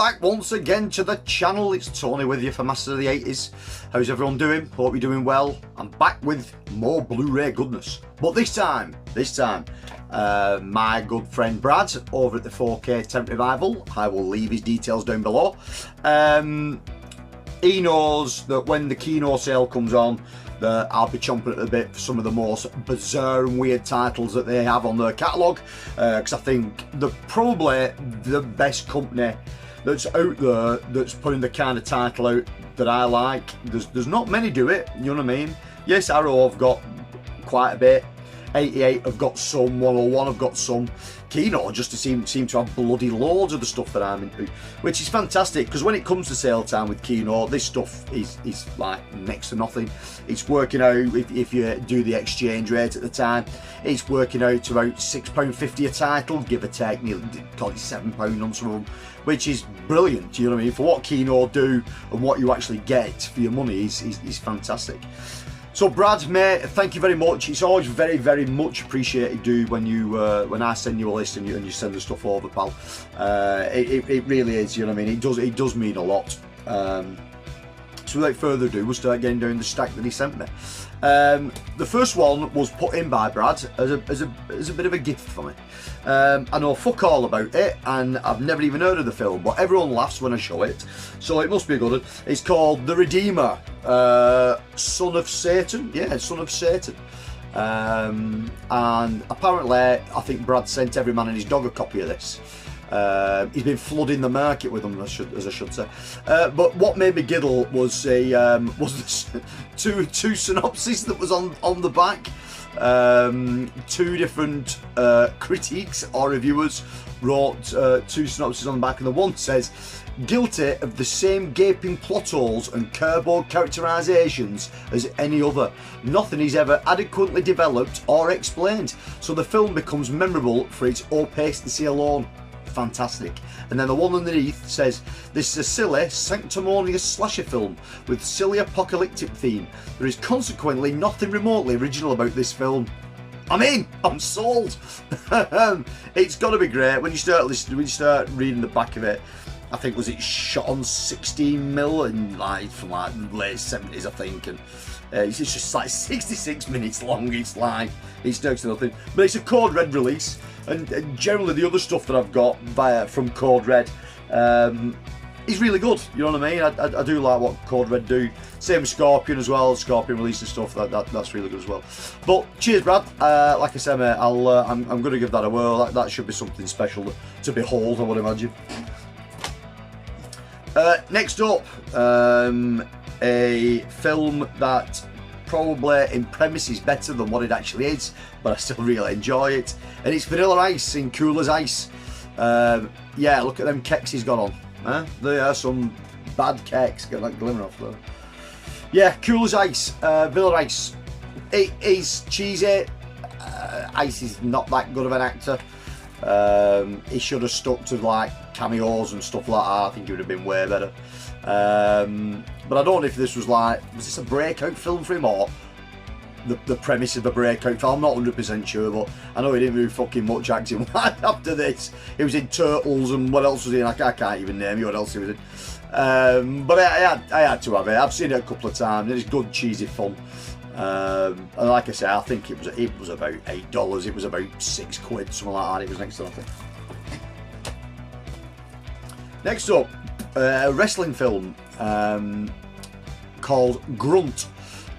back once again to the channel. It's Tony with you for Masters of the 80s. How's everyone doing? Hope you're doing well. I'm back with more Blu-ray goodness. But this time, my good friend Brad over at the 4K Tent Revival, I will leave his details down below. He knows that when the Kino sale comes on, that I'll be chomping at the bit for some of the most bizarre and weird titles that they have on their catalogue, because I think they're probably the best company that's out there that's putting the kind of title out that I like. There's not many do it, you know what I mean? Yes, Arrow have got quite a bit, 88 have got some, 101 have got some. Kino just seem to have bloody loads of the stuff that I'm into, which is fantastic, because when it comes to sale time with Kino, this stuff is like next to nothing. It's working out, if you do the exchange rate at the time, it's working out to about £6.50 a title, give or take, nearly call it £7 on some of them, which is brilliant, you know what I mean? For what Kino do and what you actually get for your money is fantastic. So Brad, mate, thank you very much. It's always very, very much appreciated, dude, when when I send you a list and you send the stuff over, pal. It really is, you know what I mean? It does mean a lot. So without further ado, we'll start getting down the stack that he sent me. The first one was put in by Brad as a bit of a gift for me. I know fuck all about it, and I've never even heard of the film, but everyone laughs when I show it, so it must be a good one. It's called The Redeemer, Son of Satan. Yeah, Son of Satan. And apparently, I think Brad sent every man and his dog a copy of this. He's been flooding the market with them, as I should say. But what made me giggle was the two synopses that was on the back. Two different critiques or reviewers wrote two synopses on the back, and the one says, guilty of the same gaping plot holes and cardboard characterizations as any other. Nothing is ever adequately developed or explained, so the film becomes memorable for its opacity alone. Fantastic. And then the one underneath says, this is a silly, sanctimonious slasher film with silly apocalyptic theme. There is consequently nothing remotely original about this film. I'm in. I'm sold. It's got to be great. When you start listening, when you start reading the back of it, I think was it shot on 16mm and from the late 70s, I think, and it's just like 66 minutes long. It's it's next to nothing, but it's a Code Red release, and generally the other stuff that I've got from Code Red is really good. You know what I mean? I do like what Code Red do. Same with Scorpion as well. Scorpion releasing stuff that's really good as well. But cheers, Brad. Like I said, mate, I'm going to give that a whirl. That should be something special to behold, I would imagine. Next up, a film that probably in premise is better than what it actually is, but I still really enjoy it, and it's Vanilla Ice in Cool as Ice. Yeah, look at them keks he's got on. Huh? They are some bad keks. Get that glimmer off though. Yeah, Cool as Ice, Vanilla Ice. It is cheesy. Ice is not that good of an actor. He should have stuck to like cameos and stuff like that. I think it would have been way better. But I don't know if this was this a breakout film for him or the premise of the breakout film? I'm not 100% sure, but I know he didn't do fucking much acting after this. He was in Turtles, and what else was he in? I can't even name you what else he was in. But I had to have it. I've seen it a couple of times, and it's good, cheesy fun. And like I say, I think it was about $8. It was about £6, something like that. It was next to nothing. Next up, a wrestling film called Grunt,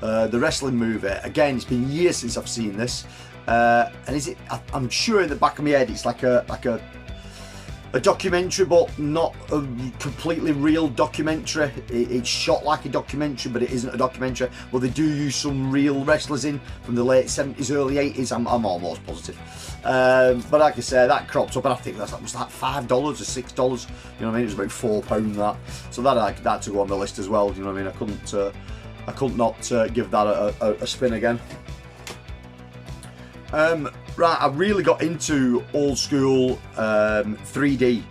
the wrestling movie. Again, it's been years since I've seen this, and I'm sure in the back of my head it's like a documentary, but not a completely real documentary. It's shot like a documentary, but it isn't a documentary. Well, they do use some real wrestlers in from the late 70s, early 80s. I'm almost positive. But like I say, that cropped up, and I think that was like $5 or $6. You know what I mean? It was about £4 that. So that had to go on the list as well. You know what I mean? I couldn't not give that a spin again. Right, I really got into old school 3D,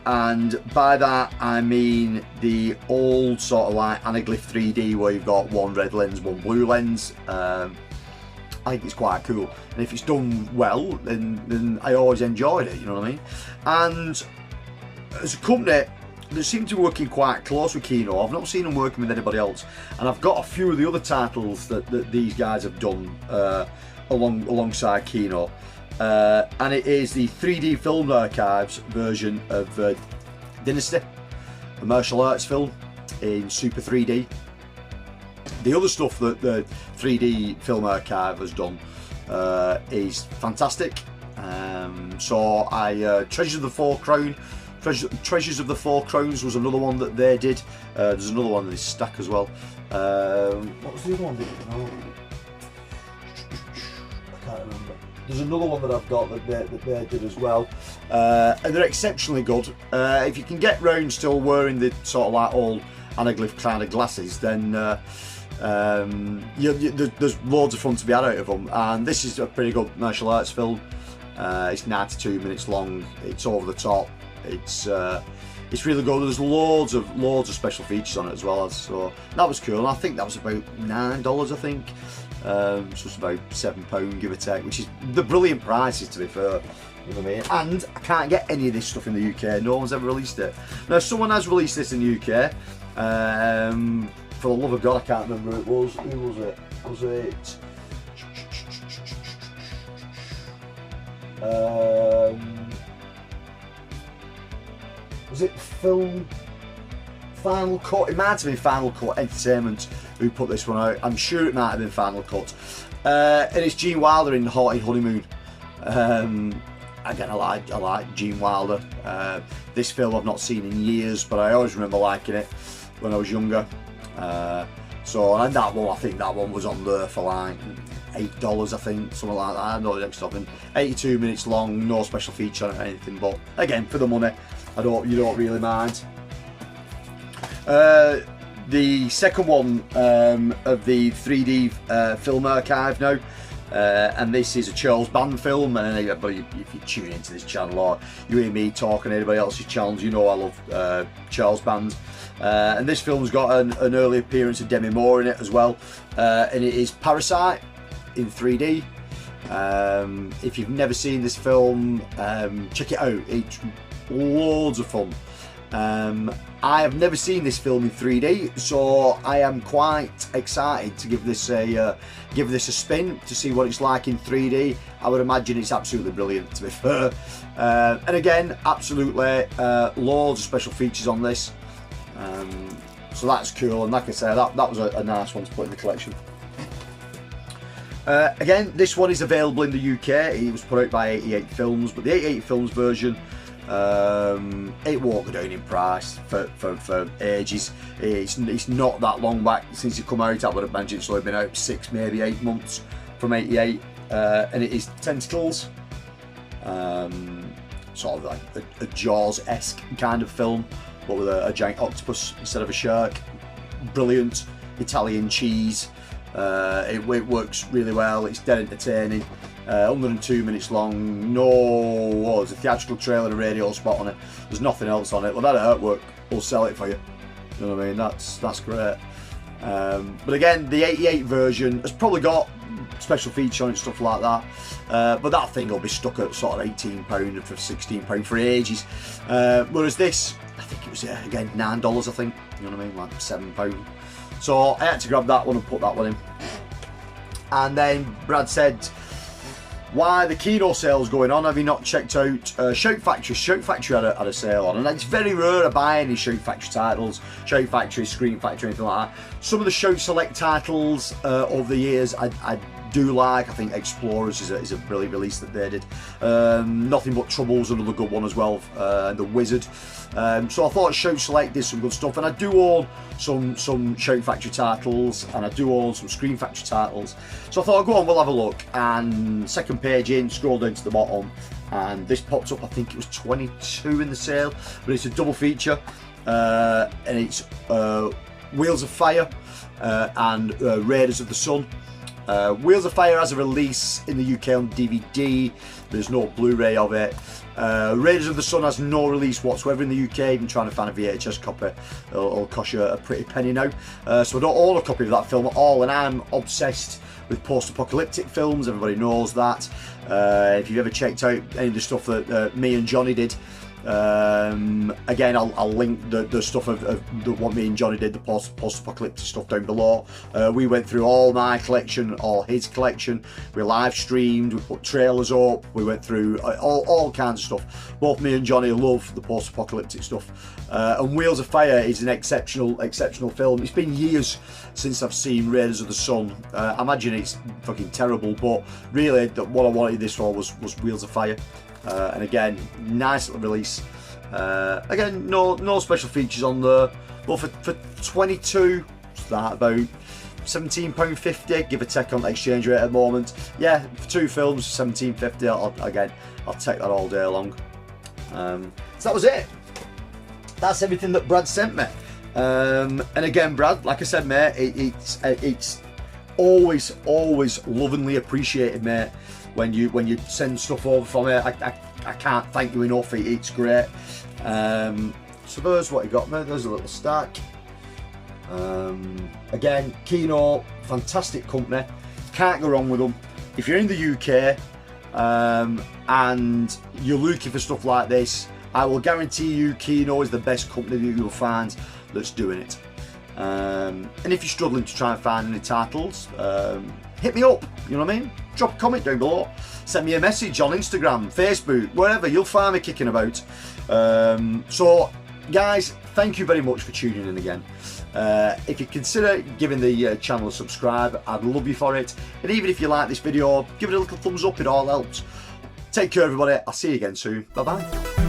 and by that I mean the old sort of like anaglyph 3D where you've got one red lens, one blue lens. I think it's quite cool, and if it's done well, then I always enjoyed it. You know what I mean? And as a company, they seem to be working quite close with Kino. I've not seen them working with anybody else, and I've got a few of the other titles that these guys have done alongside Kino, and it is the 3D Film Archives version of Dynasty, a martial arts film in Super 3D. The other stuff that the 3D Film Archive has done is fantastic. So Treasures of the Four Crowns was another one that they did. There's another one in this stack as well. What was the other one? I can't remember. There's another one that I've got that they did as well, and they're exceptionally good. If you can get round still wearing the sort of like old anaglyph kind of glasses, then there's loads of fun to be had out of them. And this is a pretty good martial arts film. It's 92 minutes long. It's over the top. It's really good. There's loads of special features on it as well. So that was cool. And I think that was about $9, I think. So it's about £7 give or take, which is the brilliant prices, to be fair. You know what I mean? And I can't get any of this stuff in the UK. No one's ever released it. Now someone has released this in the UK. For the love of God, I can't remember who it was. Who was it? Was it? Was it Final Cut? It might have been Final Cut Entertainment who put this one out. I'm sure it might have been Final Cut. And it's Gene Wilder in Haughty Honeymoon. Again, I like Gene Wilder. This film I've not seen in years, but I always remember liking it when I was younger. So, and that one, I think that one was on there for like $8, I think, something like that. I know the next stopping. 82 minutes long, no special feature or anything, but again, for the money, you don't really mind. The second one of the 3D Film Archive now, and this is a Charles Band film. And anybody, if you tune into this channel or you hear me talking anybody else's channels, you know I love Charles Band. And this film's got an early appearance of Demi Moore in it as well, and it is Parasite in 3D. If you've never seen this film, check it out. It's loads of fun. I have never seen this film in 3D, so I am quite excited to give this a spin to see what it's like in 3D. I would imagine it's absolutely brilliant, to be fair. And again, absolutely loads of special features on this. So that's cool, and like I say, that was a nice one to put in the collection. Again, this one is available in the UK. It was put out by 88 Films, but the 88 Films version, it won't go down in price for ages. It's not that long back since it come out. I would imagine it's only been out 6, maybe 8 months from 88, and it is Tentacles, sort of like a Jaws-esque kind of film, but with a giant octopus instead of a shark. Brilliant Italian cheese. It works really well. It's dead entertaining. 102 minutes long. No, there's a theatrical trailer and a radio spot on it. There's nothing else on it. Well, that artwork will sell it for you. You know what I mean? That's great. But again, the 88 version has probably got special feature on it, stuff like that. But that thing will be stuck at sort of £18 for £16 for ages. Whereas this, I think it was again $9, I think. You know what I mean? Like £7. So I had to grab that one and put that one in. And then Brad said, why the Kino sale's going on? Have you not checked out Shout Factory? Shout Factory had a sale on, and it's very rare to buy any Shout Factory titles. Shout Factory, Scream Factory, anything like that. Some of the Shout Select titles over the years I do like. I think Explorers is a brilliant release that they did. Nothing But Trouble's another good one as well. The Wizard. So I thought Shout Select did some good stuff, and I do own some Shout Factory titles, and I do own some Scream Factory titles. So I thought, go on, we'll have a look. And second page in, scroll down to the bottom, and this popped up. I think it was 22 in the sale, but it's a double feature, and it's Wheels of Fire and Raiders of the Sun. Wheels of Fire has a release in the UK on DVD. There's no Blu-ray of it. Raiders of the Sun has no release whatsoever in the UK. Even trying to find a VHS copy, it'll cost you a pretty penny now. So I don't own a copy of that film at all, and I'm obsessed with post-apocalyptic films. Everybody knows that. If you've ever checked out any of the stuff that me and Johnny did Again, I'll link the stuff of what me and Johnny did, the post-apocalyptic stuff down below. We went through all my collection, all his collection. We live streamed, we put trailers up, we went through all kinds of stuff. Both me and Johnny love the post-apocalyptic stuff. And Wheels of Fire is an exceptional film. It's been years since I've seen Raiders of the Sun. I imagine it's fucking terrible, but really what I wanted this for was Wheels of Fire. And again, nice little release. Again, no special features on there, but for 22, start about £17.50, give or take on the exchange rate at the moment. Yeah, for 2 films, £17.50. I'll take that all day long. So that was it. That's everything that Brad sent me. And again, Brad, like I said, mate, it's always lovingly appreciated, mate. When you send stuff over for me, I can't thank you enough. It's great. So there's what you got, mate. There's a little stack. Again, Kino, fantastic company. Can't go wrong with them. If you're in the UK and you're looking for stuff like this, I will guarantee you Kino is the best company that you'll find that's doing it. And if you're struggling to try and find any titles, hit me up, you know what I mean? Drop a comment down below, send me a message on Instagram, Facebook, wherever, you'll find me kicking about. So guys, thank you very much for tuning in again. If you consider giving the channel a subscribe, I'd love you for it. And even if you like this video, give it a little thumbs up, it all helps. Take care everybody, I'll see you again soon, bye bye.